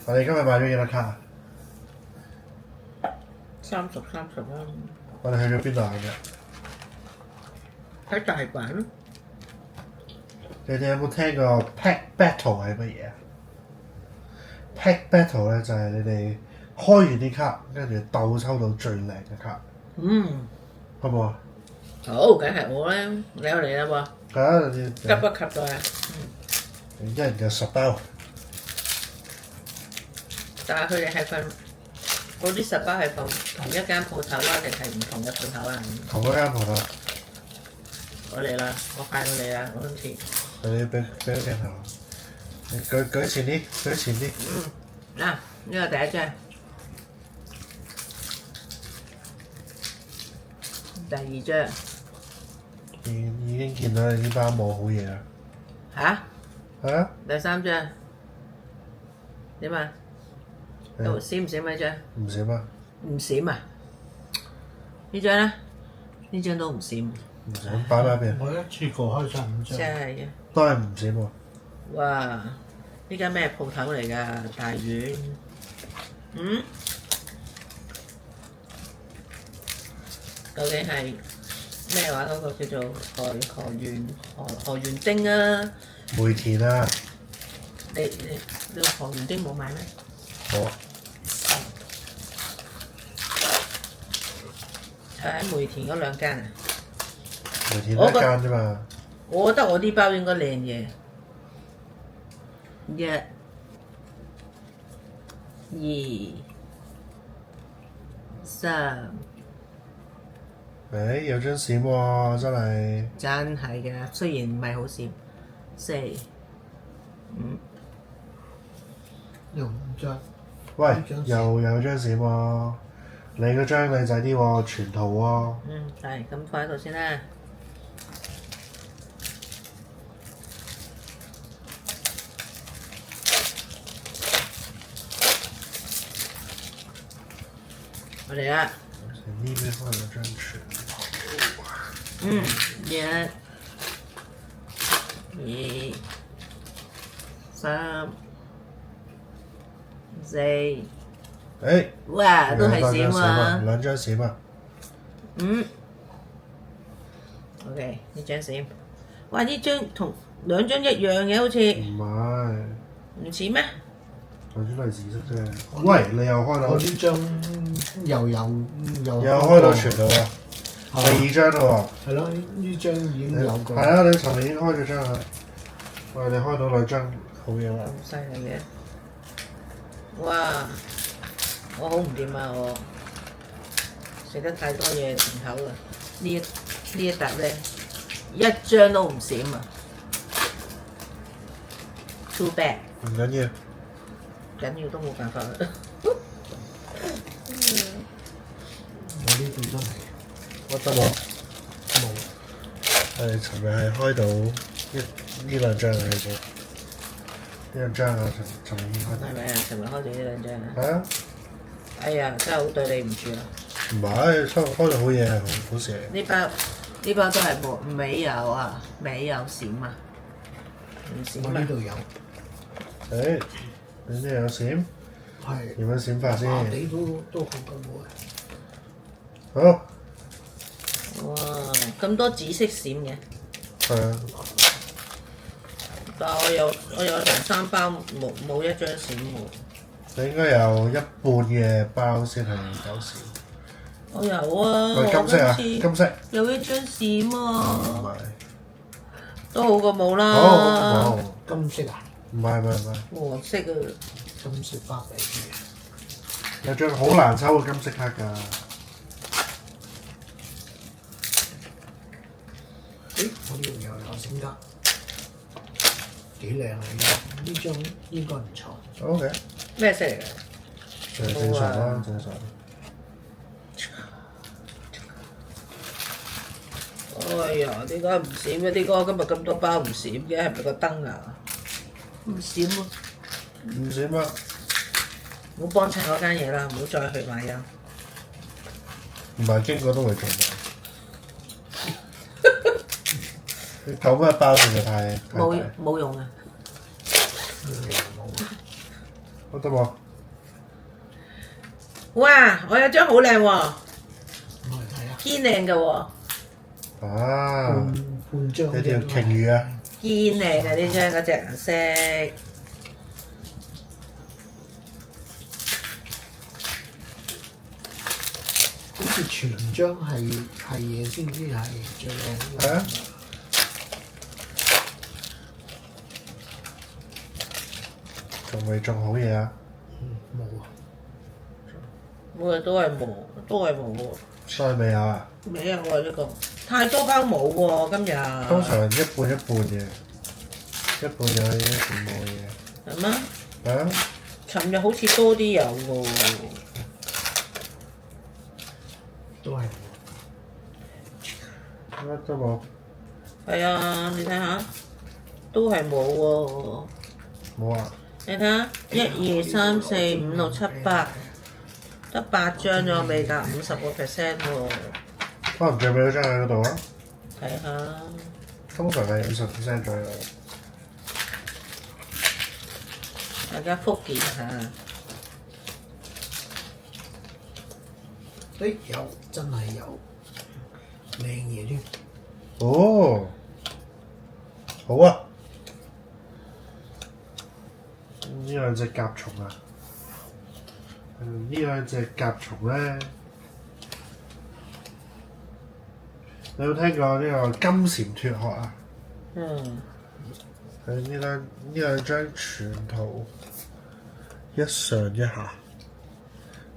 我哋今日買咗幾多卡？30啦。我哋去咗邊度啊？喺大阪咯。你哋有冇聽過 Pack Battle 係乜嘢啊？Pack Battle 咧就係你哋開完啲卡，跟住鬥抽到最靚嘅卡。好唔好啊？好，梗係我啦，你又嚟啦喎。係啊，急不及待啊！一人有10包。但係佢哋係份嗰啲10包係份同一間鋪頭啦，定係唔同嘅鋪頭啊？同一間鋪頭。我嚟啦，我快到你啦，我今次。你俾個鏡頭。你舉前啲，舉前啲。嗱，呢個第一張。第二張。已經見到你呢包冇好嘢啦。嚇？係啊。第三張。點啊？閃唔閃呢張？唔閃啊！唔閃啊？呢張咧？呢張都唔閃。唔閃，擺埋一邊。我一次過開晒5張。真係嘅。都係唔閃喎。哇！呢間咩鋪頭嚟㗎？大丸。究竟係咩話？嗰個叫做河原丁啊？梅田啊！你河原丁冇買咩？好啊。喺梅田嗰2間啊？梅田一間啫嘛。我覺得我呢包應該靚嘢。1、2、3。有張閃喎，真係。真係嘅，雖然唔係好閃。4、5。又5張。喂，又有張閃喎，你嗰張靚仔啲喎，全套喎。係，咁放喺度先啦。我嚟啦。呢邊放咗張全。1、2、3、4。哇，都係閃喎。兩張閃啊。OK， 呢張閃。哇，呢張同2張一樣嘅好似。唔係。唔似咩？兩張都係紫色啫。喂，你又開到。我呢張又開到全套啊！第2張咯喎。係咯，呢張已經有過。係啊，你尋日已經開咗張啦。喂，你開到2張好嘢啦。咁犀利嘅。哇！我好唔掂啊！我食得太多嘢甜口啦。呢一笪咧，1張都唔閃啊 ！Too bad。唔緊要。緊要都冇辦法啦。我呢度都係。我得冇。冇。尋日係開到呢2張嚟嘅。呢2張啊，尋日已經開到。係咪啊？尋日開咗呢2張啊？係啊。哎呀，真係好對你唔住啊！唔係，開到好嘢係好事嚟。呢包都係冇有啊，未有閃啊，唔閃啊！我呢度有。你呢度有閃？係。點樣閃法先？你都好咁好。哇！咁多紫色閃嘅。係啊。但係我有成3包冇1張閃喎。你應該有一半嘅包先係有閃。我有啊，喂，金色啊，金色。有1張閃喎。唔係。都好過冇啦。好。金色啊？唔係。黃色啊。金色包嚟嘅。有張好難抽嘅金色卡㗎。我呢度又有閃卡。幾靚啊！呢張應該唔錯。OK。咩色嚟㗎？正常啦，正常。哎呀，點解唔閃嘅？啲哥今日咁多包唔閃嘅，係咪個燈啊？唔閃喎。唔閃啊！唔好幫襯嗰間嘢啦，唔好再去買啊！唔係經過都會做埋。你咁嘅包實在太冇用啊！好得冇？哇！我有張好靚喎，我嚟睇下，堅靚嘅喎，啊！半張呢條鯨魚啊！堅靚嘅呢張嗰隻顏色。好似全張係嘢先知係最靚。係啊！仲未種好嘢啊！冇啊！冇啊，都係冇，都係冇喎。所以未有啊！未有喎呢個，太多包冇喎今日。通常一半一半嘅，一半有嘢，一半冇嘢。係咩？啊！尋日好似多啲有喎。都係乜都冇。係啊，你睇下，都係冇喎。冇啊！你睇下，1、2、3、4、5、6、7、8，得8張咗，未達50%喎。可能最尾嗰張喺嗰度啊！睇下，通常係50%左右。大家復健下。誒有，真係有靚嘢添。哦，好啊！呢兩隻甲蟲啊，呢兩隻甲蟲咧，你有冇聽過呢個金蟬脫殼啊？嗯。佢呢兩張全圖一上一下，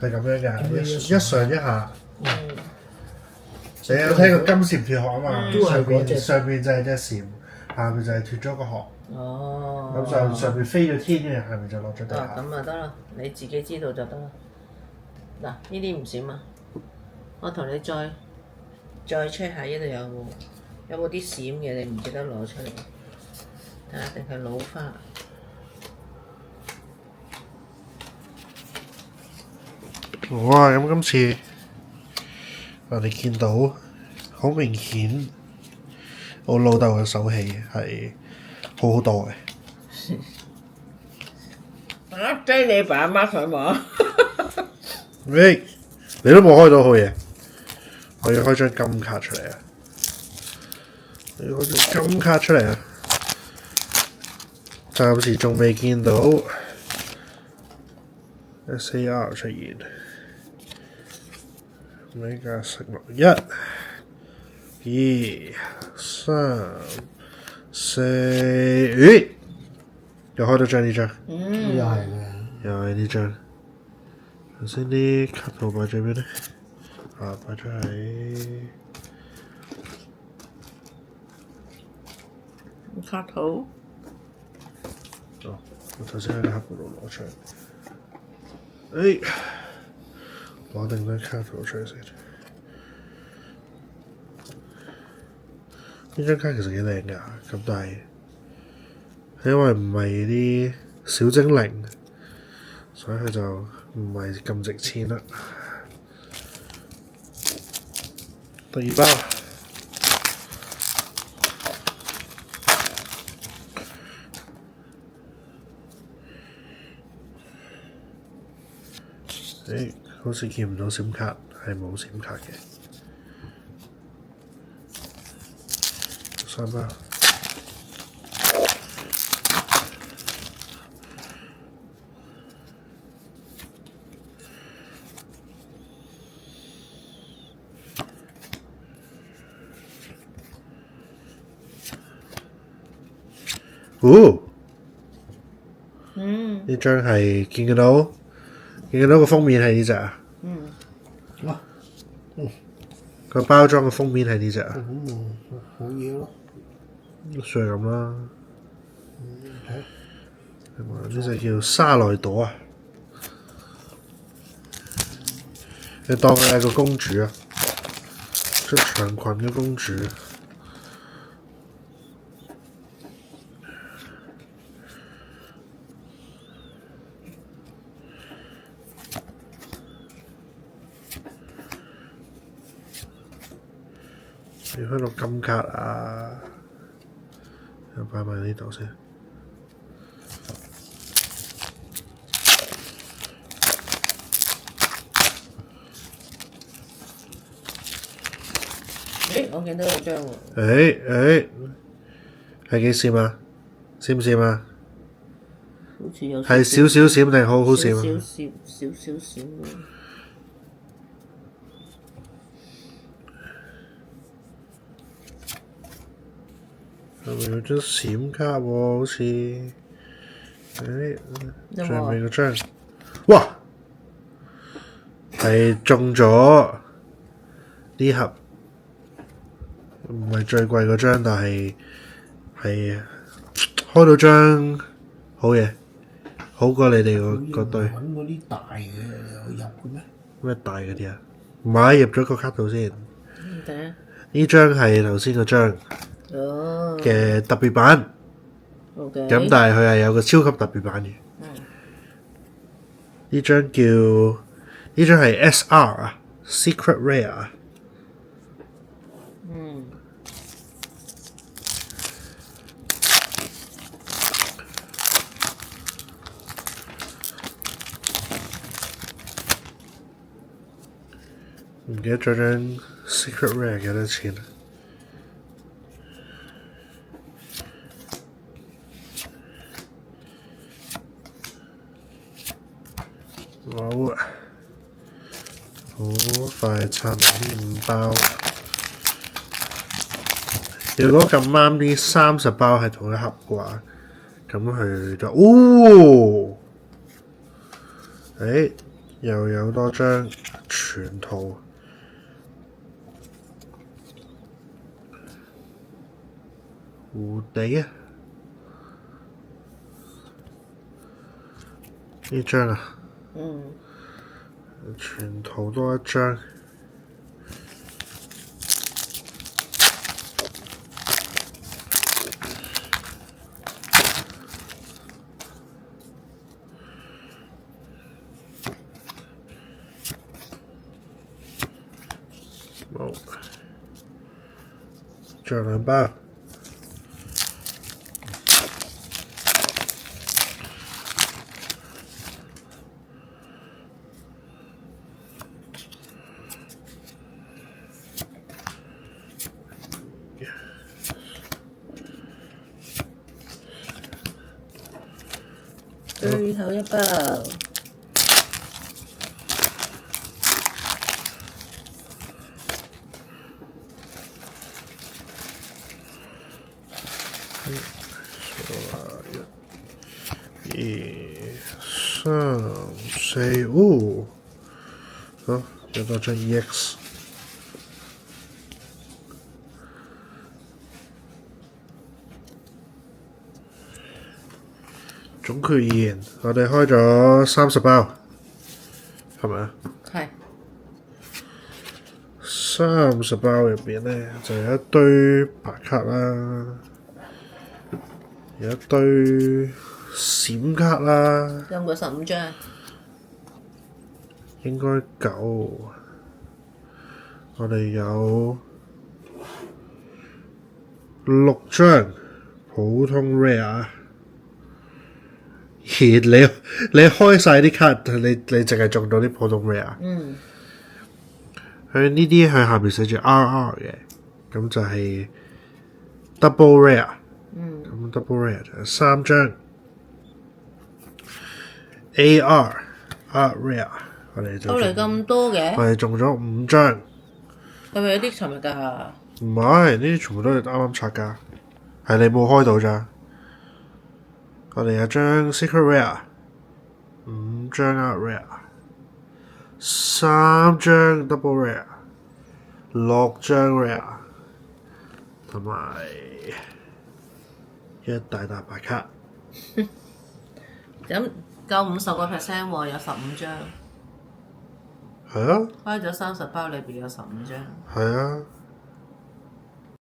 係咁樣㗎，一上一下。嗯。你有聽過金蟬脫殼啊嘛？都係嗰隻上邊就係隻蟬，下面就係脫咗個殼。哦。咁就上面飛咗天嘅，下面就落咗地啊，下。咁啊得啦，你自己知道就得啦。嗱，呢啲唔閃啊！我同你再 check 下呢度有冇啲閃嘅，你唔記得攞出嚟。睇下定係老花。哇！咁今次我哋見到好明顯，我老豆嘅手氣係好好多嘅。啊！擠你爸阿媽上網。喂，你都冇開到好嘢，我要開張金卡出嚟啊！我要開張金卡出嚟啊！暫時仲未見到 SAR 出現。呢個食物1、2、3、4，咦？又開到張呢張，又係嘅。又係呢張。頭先啲卡圖擺咗邊咧？啊，擺咗喺卡圖。哦，我頭先喺個盒度攞出嚟。攞定張卡圖出嚟先。呢張卡其實幾靚㗎，咁但係因為唔係啲小精靈，所以佢就唔係咁值錢啦。第二包，好似見唔到閃卡，係冇閃卡嘅。3包。哦，呢張係見到個封面係呢隻啊？哇！個包裝嘅封面係呢隻啊？咁好嘢咯。算係咁啦。係。呢隻叫沙萊朵啊！你當佢係個公主啊，着長裙嘅公主。要開到金卡啊！又擺埋呢度先。我見到有張喎。係幾閃啊？閃唔閃啊？好似有係少少閃定好閃啊？少少閃喎。係咪有張閃卡喎？好似最尾嗰張，哇！係中咗呢盒，唔係最貴嗰張，但係開到張好嘢，好過你哋嗰對。揾嗰啲大嘅有入嘅咩？咩大嗰啲啊？買入咗個卡度先。點啊？呢張係頭先嗰張哦。嘅特別版， OK。咁但係佢係有個超級特別版嘅。呢張係 SR 啊 ，Secret Rare 啊。唔記得咗張 Secret Rare 幾多錢啊？好快拆埋啲5包。如果咁啱呢30包係同一盒嘅話，咁佢就又有多張全套。蝴蝶啊！呢張啊，全套多一張。好，仲有2包。最後一包。1、2、3、4，好，有多張 EX。總括而言，我哋開咗30包，係咪啊？係。30包入邊呢，就有一堆白卡啦，有一堆閃卡啦，有冇15張？應該夠。我哋有6張普通 rare。你開晒啲卡，你淨係中到啲普通 rare。佢呢啲佢下面寫住 RR 嘅，咁就係 double rare。咁 double rare 就係3張 AR art rare， 我哋就嚟咁多嘅？我哋中咗5張。係咪有啲尋日㗎？唔係，呢啲全部都係啱啱拆㗎，係你冇開到咋。我哋有張 Secret Rare， 5張 Art Rare， 3張 Double Rare， 6張 Rare， 同埋一大沓白卡。咁夠50% 喎，有15張。係啊。開咗30包，裏邊有15張。係啊。